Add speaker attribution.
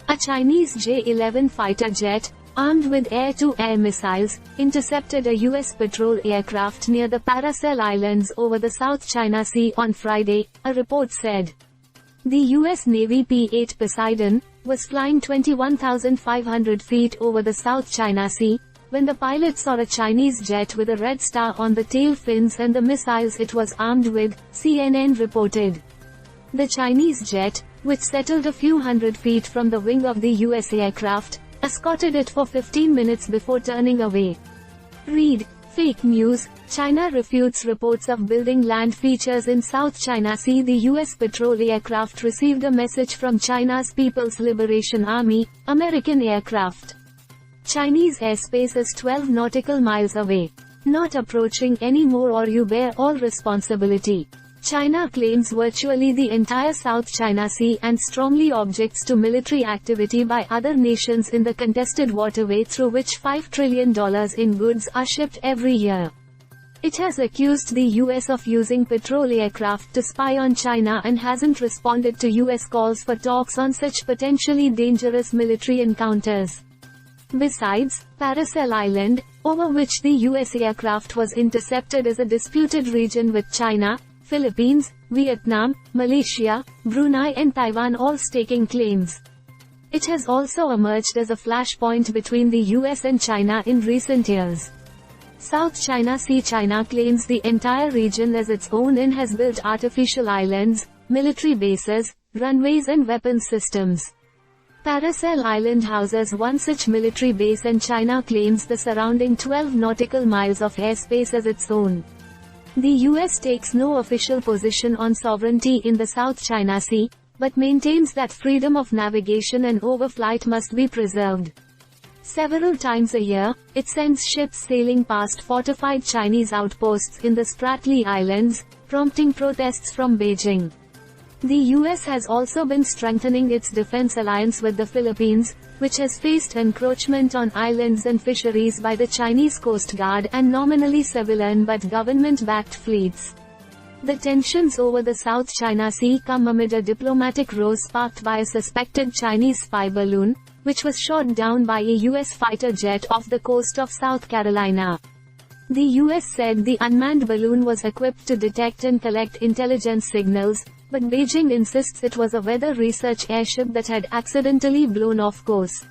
Speaker 1: A Chinese J-11 fighter jet, armed with air-to-air missiles, intercepted a U.S. patrol aircraft near the Paracel Islands over the South China Sea on Friday, a report said. The U.S. Navy P-8 Poseidon was flying 21,500 feet over the South China Sea, when the pilot saw a Chinese jet with a red star on the tail fins and the missiles it was armed with, CNN reported. The Chinese jet, which settled a few hundred feet from the wing of the U.S. aircraft, escorted it for 15 minutes before turning away. Read, fake news, China refutes reports of building land features in South China Sea. The U.S. patrol aircraft received a message from China's People's Liberation Army, American aircraft. Chinese airspace is 12 nautical miles away. Not approaching anymore or you bear all responsibility. China claims virtually the entire South China Sea and strongly objects to military activity by other nations in the contested waterway through which $5 trillion in goods are shipped every year. It has accused the US of using patrol aircraft to spy on China and hasn't responded to US calls for talks on such potentially dangerous military encounters. Besides, Paracel Island, over which the US aircraft was intercepted, is a disputed region with China, Philippines, Vietnam, Malaysia, Brunei and Taiwan all staking claims. It has also emerged as a flashpoint between the US and China in recent years. South China Sea. China claims the entire region as its own and has built artificial islands, military bases, runways and weapons systems. Paracel Island houses one such military base and China claims the surrounding 12 nautical miles of airspace as its own. The US takes no official position on sovereignty in the South China Sea, but maintains that freedom of navigation and overflight must be preserved. Several times a year, it sends ships sailing past fortified Chinese outposts in the Spratly Islands, prompting protests from Beijing. The US has also been strengthening its defense alliance with the Philippines, which has faced encroachment on islands and fisheries by the Chinese Coast Guard and nominally civilian but government-backed fleets. The tensions over the South China Sea come amid a diplomatic row sparked by a suspected Chinese spy balloon, which was shot down by a US fighter jet off the coast of South Carolina. The US said the unmanned balloon was equipped to detect and collect intelligence signals, but Beijing insists it was a weather research airship that had accidentally blown off course.